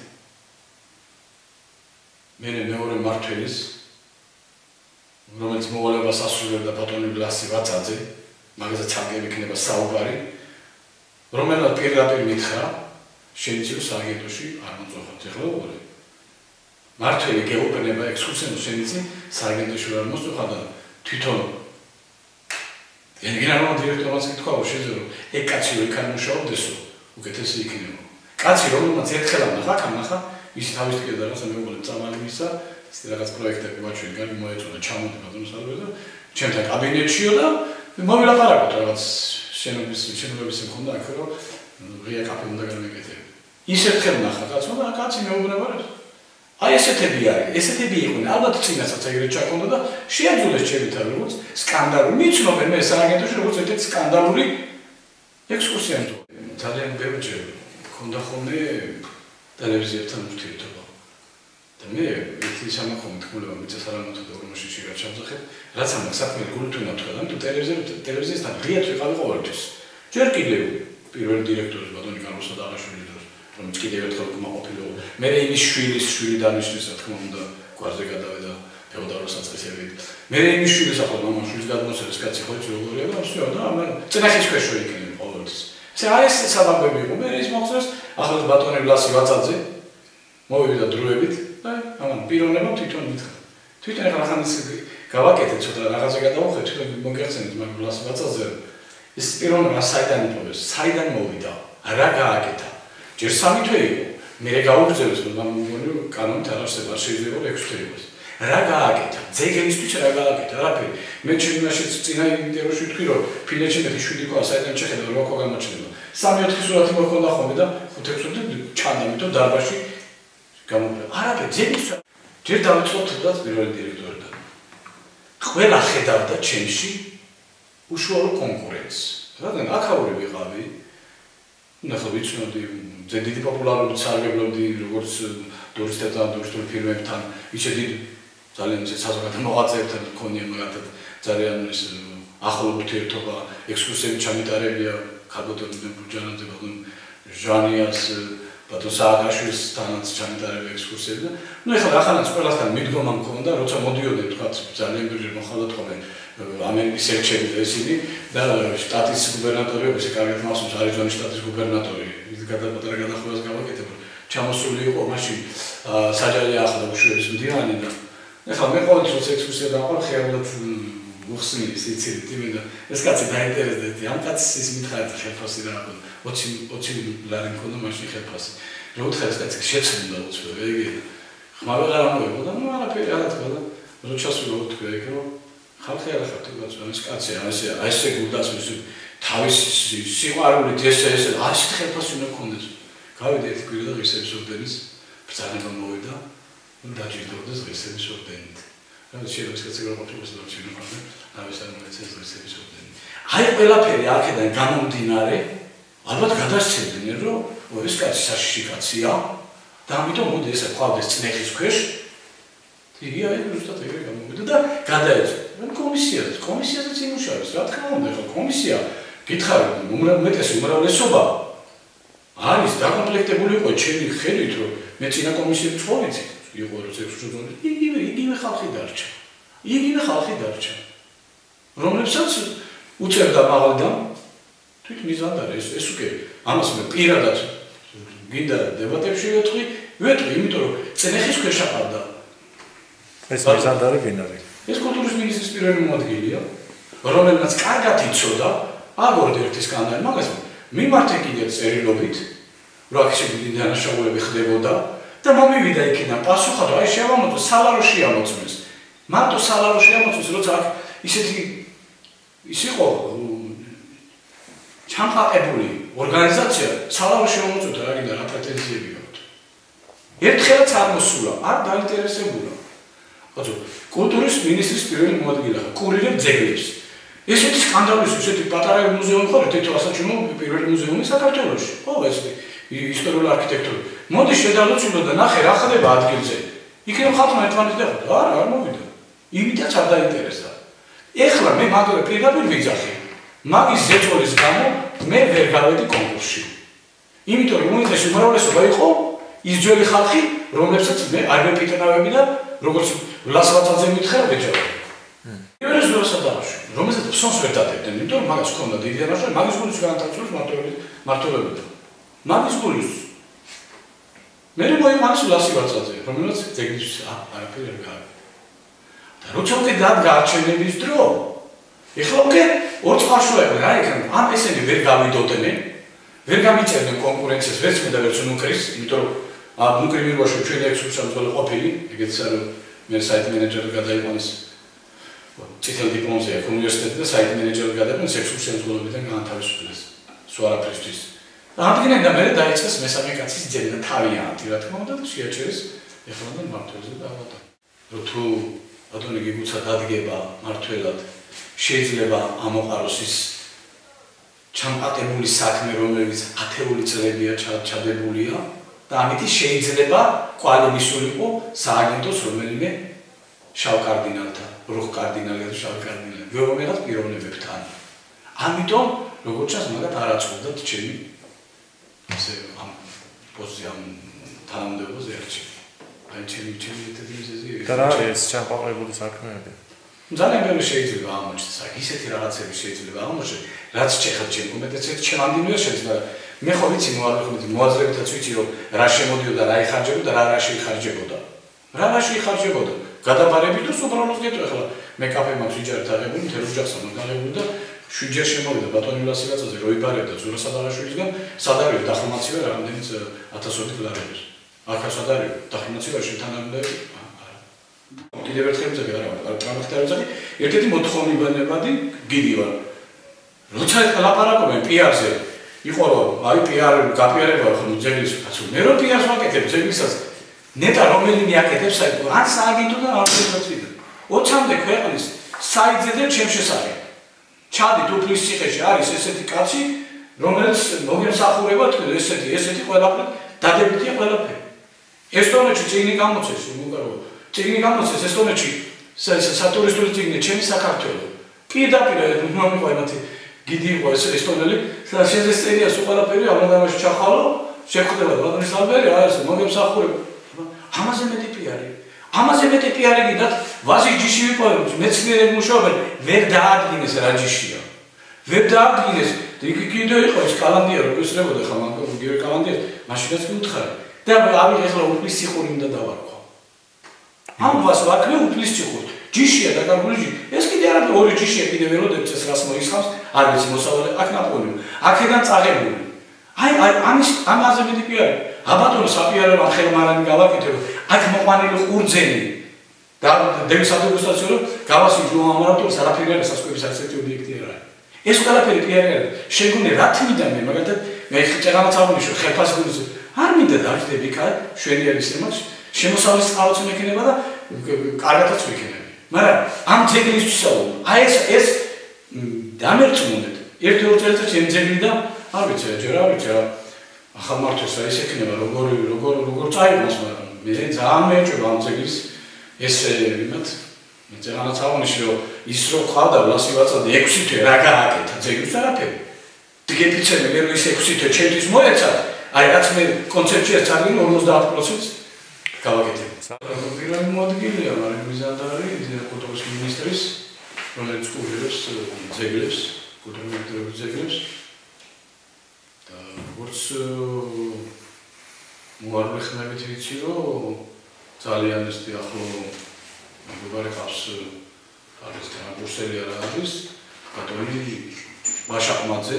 მე მეორე მართველის რომელიც მოვალებას ასრულებდა ბატონი ლასი ვაცაძე მაგაზე ცალკე იქნება საუბარი რომელმაც პირდაპირ მითხრა შეიძლება სააგენტოში არ მოწოხოთ ეხლა უყურე მართველი გეუბნება ექსკურსიონერს შეიძლება სააგენტოში არ მოწოხა და თვითონ გენერალურ დირექტორს ითქვა რომ შეიძლება ეგ კაცი რო იქ არ მუშაობდესო უკეთესი იქნება კაცი რომელმაც ერთხელ ამახა ისი თავის ტკიოდა რა სამეუბნე წამალი მისა ისეთი რაღაც პროექტები ვაჩვენე, გარკვე მოეწონა ჩამოდი ბატონო სალვე და ჩემთან კაბინეტშიო და მოვილაპარაკოთ რაღაც შენობების მქონდა აქ რომ ღია კაფე უნდა გამეკეთებინა. ისეთ ხელნახა კაცო და კაცი მეუბნებარებს. აი ესეთები არის, ესეთები იყვნენ, ალბათ წინასაც ეგრეთ ჩაქონდა და შეაძულეს ჩემი თავი როგორც სკანდალური. მიცნობენ მე სააგენტოში როგორც ერთ-ერთი სკანდალური ექსკურსიანტი. ძალიან ბევრჯერ მქონდა ხოლმე ტელევიზიასთან ურთიერთობა. და მე ერთი სამახმოვანო თქმულება მიწას არ ამოთხოვდა რომ მაშინ რა ჩამძახებ, რაც ამას საქმე გულით უნდა თქვა, ამიტომ ტელევიზიასთან ღიად ვიყავი ყოველთვის. ჯერ კიდევ პირველ დირექტორს ბატონი კარლოს დაღაშვილი რომ კიდევ ერთხელ გმაყოფილო. მე იმის შვილი დანიშნეს რა თქმა უნდა, გვარზე გადავედა ფეოდალურ საწყისებით. მე იმის შვილის ახლა მამაშვილის გადმოსცემს კაცი ხო იცი როგორია და всё და ამან წინახის ქვეშ ვიქნები ყოველთვის. აი ეს საბაბები იყო. მე ის მოხდეს ახლა ბატონი ლასი ვაწაძე მოვიდა დროებით და ამან პიროვნება თვითონ მითხრა. თვითონ ახლა ხანს გავაკეთე ცოტა რაღაცა გადავუხე თვითონ მოგეხსენეთ მაგრამ ლასი ვაწაძე ეს პიროვნება საიდან იპოვეს, საიდან მოვიდა, რა გააკეთა. ჯერ 3 თვე იყო. მე გავუგზავნეს მაგრამ მგონი კანონით არ არსება, შეიძლება 6 თვე იყოს. რა გააკეთა? ძეგლისთვის რა გააკეთა? არაფერი. მე ჩემაშიც წინა ინტერვიუში ვთქვი რომ ფინეთში მეტი 7 ქვა საიდან შეხედა რა ქვა გამოჩნდება. 3-4 სურათი მოხდა ხოლმე და 5-6 თვე ჩანდა მითო დარბაზში გამოვიდა. არაფერი ძეგლის ჯერ დავიწყოთ და პირველი დირექტორიდან. ყველა ხედავდა ჩემში უშუალო კონკურენცს. რადგან აქაური ვიყავი ნახო ვიცნობდი დიდი პოპულარობით სარგებლობდი როგორც ტურისტებთან, ტურისტულ ფირმებთან, ისე დიდი ძალიან ისე საზოგადო მოღვაწეებთან მქონია მაგათად ძალიან ის ახლო ურთიერთობა, ექსკურსიები ჩამიტარებია ქალბატონ ბურჯანაძე, ბატონ ჟანიას, ბატონ სააკაშვილისთანაც ჩამიტარებია ექსკურსიები და ეხლა ახალაც ყველასთან მიდგომა მქონდა, როცა მოდიოდნენ თქვა ძალიან ბევრი მოხალათ ხოლმე ამერიკის ელჩები და ისინი და შტატის გუბერნატორი, ესე კარგად მახსოვს არიზონის შტატის გუბერნატორი, ის გადაპატარა გადახვევას გავაკეთებდა. ჩამოსული იყო მაშინ საჯარი ახლა უშუალოდ მდივანი და ეხლა მე ყოველთვის ექსკურსია დავყავ ხეობად უხსნილი სიცილით იმენ და ეს კაცი დაინტერესდა ამ კაცს ის მითხარით ხელფასი რა აქვს 20 ლარი მქონდა მაშინ ხელფასი რა უთხრა ეს კაცი შეცვლიდა უცბე იგი ხმა ვეღარ ამოიღო და ნუ არაფერი არ თქვა და რო ჩასულა უთქვია იქ რომ ხალხი არ ახართ ეს კაცი ასე გულდას ის თავის სიყვარულით ესე ასე ხელფასი უნდა ქონდეს გავიდა ერთი კვირა და ღირსების ორდენის ბრძანება მოვიდა და დაჯილდოვდეს ღირსების ორდენით. რა შეიძლება ეს კაცი გაყოფილოს და შეიძლება ამის არ მოეცეს ღირსების ორდენი. აი ყველაფერი აქედან გამომდინარე ალბათ გადასცემდნენ რომ ეს კაცი საშიში კაცია და ამიტომ მოდი ესე ყავდეს წნეხის ქვეშ იგი აი ზუსტად ეგრე გამოვიდა და გადაეცა. კომისიაზეც იმუშავეს რა თქმა უნდა ხო კომისია გითხარით უმეტესი უმრავლესობა არის დაკომპლექტებული იყო ჩემი ხედვით რომ მე წინა კომისიებს ვხოვიცი იყო როცა ექსკურსიონი იგივე ხალხი დარჩა. იგივე ხალხი დარჩა. რომლებსაც უწევდა მაღალდან თვით მიზანდარი ეს უკვე ამას მე პირადად გინდა დებატებში ვეთქვი, იმიტომ რომ წნეხის ქვეშ აყავდა. ეს მიზანდარი ვინ არის? ეს კულტურის მინისტრის პირველი მოადგილეა, რომელმაც კარგად იცოდა აგორდ ერთი სკანდალი მაგას მიმართე კიდევ წერილობით, რომ აქ შეგვიდი დანაშაულები ხდებოდა და მომივიდა იქიდან პასუხად, აი შევამოწმე სალაროში ამოწმეს. მარტო სალაროში ამოწმეს, როცა აქ ისეთი ის იყო ჩამყარებული ორგანიზაცია, სალაროში ამოწმეთ რა გინდა რა პრეტენზიები გაქვთ. ერთხელაც არ მოსულა, არ დაინტერესებულა. ხოთო, კულტურის მინისტრის პირველი მოადგილე, კურირებ ძეგლებს. ესეთი სკანდალის, ესეთი პატარა მუზეუმი ხო, თითო ასაჩვენო პირველი მუზეუმი საქართველოში. ხო, ესეთი ისტორიული არქიტექტურა. მოდი შედავწილო და ნახე რა ხდება ადგილზე. იქნებ ხალხმა ერთმანეთს დახვდა. არა, არ მოვიდა. იმითაც არ დაინტერესდა. ეხლა მე მაგალითად პირდაპირ ვიძახი. მაგის ზეწოლის გამო მე ვერ გავედი კონკურსში. იმიტომ რომ უმეტესი უმრავლესობა იყო ის ძველი ხალხი, რომლებსაც მე არ მეპიტნავები და როგორც ლასვათაძე მითხრა ბეჭადა. იორეს დოსადარში, რომელსაც ფსონს ვერ დადებდნენ, იმიტომ რომ მაგას ჰქონდა დიდი ანაშა, მაგის გულის განათაცვლებს მართლებდა. მაგის გულის. მე მოიმარს ლასვათაძე, რომელსაც ძეგლის არაფერი არ გააკეთა. და როცა უკვე გაარჩენების დრო, ეხლა უკვე ორ წყარშუა რა იქნება, ამ ესენი ვერ გავიდოდნენ, ვერ გამიწერდნენ კონკურენციას, ვერც მე და ვერც ნუკრის, იმიტომ რომ ნუკრი მირვაში ჩვენი ექსკურსიონი ყოფილი, ეგეც არ მე საიტ მენეჯერი გადაიყვანეს წითელ დიპლომზე აქვს უნივერსიტეტი და საიტ მენეჯერი გადაიყვანეს ექსკურსიის შემსრულებელთან განთავისუფლეს სულ არაფრისთვის. Ამდღენენ და მე დაიწყეს მესამე კაცის ძებნა თავიანთი რა თქმა უნდა და შეაჩერეს ეხლა მართლზე და ალბათ რომ თუ ბატონი გიგუცა დადგება მართლად შეიძლება ამოყაროს ის ჩამყატებული საქმე რომელიც ათეული წლებია ჩადებულია და ამით შეიძლება კვალიფიცირიყო სააგენტოს რომელიმე შავ კარდინალთან რუხ კარდინალთან შავ კარდინალთან გეომერად პიროვნებებთან ამიტომ როგორც ჩანს მაგათ არ აწყობდათ ჩემი ასე ამ პოზიციამ თანამდებობაზე ერჩი აი ჩემი ეთერიზეზე და რა არის ჩამყარებული საქმეები ძალიან ბევრი შეიძლება აღმოჩნდეს აქ ისეთი რაღაცები შეიძლება აღმოჩნდეს რაც შეხად ჩემ კომპეტენციებს ჩემამდე შეიძლება მე ხო ვიცი მოაზრებითაც ვიცი რომ რა შემოდიოდა რა იხარჯებოდა რა შეიხარჯებოდა რა შეიხარჯებოდა გადაბარებით და უბრალოდ გეტყვი ახლა მე კაფე მაქვს იჯარით აღებული მთელ ოჯახს მაგალებული და 7 ჯერ შემოვიდა ბატონი ლასილაცაზე რო იბარებდა ზურა სადაღაშვილისგან სად არის დახმაცია რამდენიც 1000 დოლარებს აქა სად არის დახმაცია შეთანხმებული კიდევ ერთხელ ძები არა ტრამაქტარებზი ერთ-ერთი მოთხოვნებადი გიდი ვარ როცა ლაპარაკობენ პიარზე იყო რომ აი პიარი გაპიარება ხო ძეგლის კაცო მე რო პიარს ვაკეთებ ძეგლისაც ნეტა რომელიმე აკეთებს აი ან სააგენტოდან არ შეიძლება 20-მდე ქვეყნის საიტზე და ჩემ შესახებ ჩადით უფლის ციხეში არის ესეთი კაცი რომელიც მოგემსახურება თქვენ ესეთი ყველაფერი დადებითია ყველაფერი ესტონეთში წიგნი გამოცეს მოგარო წიგნი გამოცეს ესტონეთში სატურისტული წიგნი ჩემი საქართველო პირდაპირ მომიყვა იმათი გიდი იყო ეს ესტონელი და შეძესწერია სულ ყველაფერი ამოდამაში ჩახალო შეხვდება ბატონის ალბერი აი ეს მოგემსახურება ამაზე მეტი პიარი გიდათ ვაზის ჯიში ვიპოვებ მეცნიერები მუშაობენ ვერ დაადგინეს რა ჯიშია ვერ დაადგინეს იქ კიდე იყო ეს კალანდია რო გესწრებოდა ხა მაგ გიორგი კალანდია მაშინაც გუთხარი და ამი ეხლა უფლის სიხური უნდა დავარქვა ამ ვას ვაქმე უფლის სიხური ჯიშია დაკარგული ეს კიდე არა ორი ჯიშია კიდე ველოდებს ეს რას მოიხავს არ ვიცი მოსავალი აქ ნაპოლეონი აქედან წაღებული აი ამაზე მეტი პიარი აბატონო საპიარო ახელმარანი გავაკეთე რომ აქ მოყვანილი ყურძენი და დემსადეგუსტაციო რომ გავასი ჯუამარატოს არაფერი არ სასკოების ასეთი ობიექტი არა ეს ყველაფერი პიარი არა შეგუნე რა თმიდა მე მაგალითად მე ჭეღანაც აღნიშნო ხელფასგულზე არ მინდა დაждები კა შვენიერის იმას შემოსავლის წყალიც მექნება და კარგადაც მექნები მაგრამ ამ ძეგლისთვისაო აი ეს დამერწმუნდეთ ერთ-ორ წელიწადში ამ ძეგლიდან არ ვიცი ჯერ არ ვიცი ახალ მართვას ის ექნება როგორ წაიღოს მაგრამ მე ძალიან მეჭვება ამ ძეგლის ეს იმათ მე ძალიან აღნიშნე რომ ის რო ხავდა ლასივაცადა 6 თვე რა გააკეთა ძეგლის არაფერი დგეფიცები მე რო ის 6 თვე ჩემთვის მოეცა აი რაც მე კონცეფციას წარგინე 50%-ს გავაკეთე პირველი მოადგილეა მაგრამ მიზანდარი კულტურის მინისტრის რომელიც კურირებს ძეგლებს კულტურულ ძეგლებს და როგორც მოარული ხმებით ვიცი რომ ძალიან ისეთი ახლო მეგობარი ყავს არის ტრანსპორტელი არა არის ბატონი ვაშაყმაძე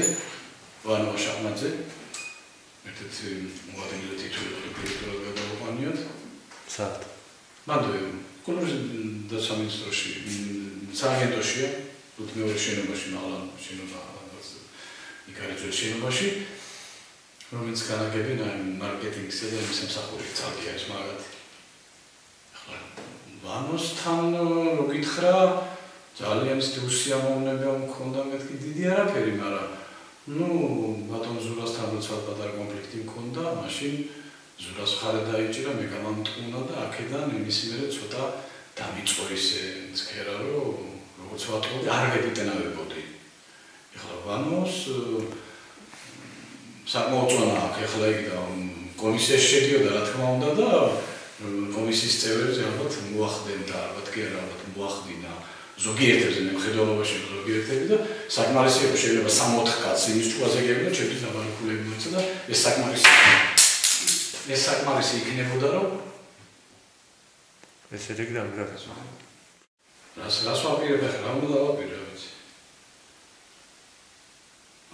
ერთ-ერთი მოადგილე თითოეული დირექტორად გადავყვანიოთ საათ მანდ კულტურის და სამინისტროში სააგენტოშია თუთ მეორე შენობაში მაღლა შენობა იქ არის ძველ შენობაში რომელიც განაგებენ აი მარკეტინგსა და იმის მსახურით ძალგი არის მაგათი ახლა ვანოსთან რო გითხრა ძალიან უსიამოვნებია მქონდა მეთქი დიდი არაფერი მაგრამ ნუ ბატონ ზურასთან როცა პატარა კონფლიქტი მქონდა მაშინ ზურას ხარე დაიჭირა მე გამამტყუნა და აქედან იმის მერე ცოტა დამიწყო ისე ცქერა რომ როგორც ვატყობდი არ ვეპიტენავებოდი ახლა ვანოს საკმაოდ წონა აქვს ახლა იგი და კომისიაში შედიოდა რა თქმა უნდა და კომისიის წევრებს ალბათ მოახდენ და ალბათ კი არა ალბათ მოახდინა ზოგიერთებზე მე მხედველობაში ზოგიერთები და საკმარისი იყო შეიძლება 3-4 კაცი ის ჭუაზე გებინა ჩემთვის დაბარქულები მოეცა და ეს საკმარისი იქნებოდა რომ ეს ეგ დამგრაკეს რას ვაპირებ ახლა რა უნდა დავაპირებ ვიცი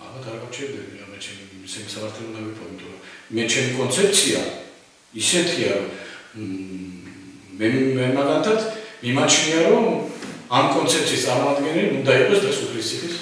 ალბათ არ გავჩერდები რა მე ჩემი ისეთი საერთოდ უნდა ვიფიქრო მე ჩემი კონცეფცია ისეთია მე მაგათაც მიმაჩნია რომ ამ კონცეფციის წარმოადგენელი უნდა იყოს დღესუფლის ციხის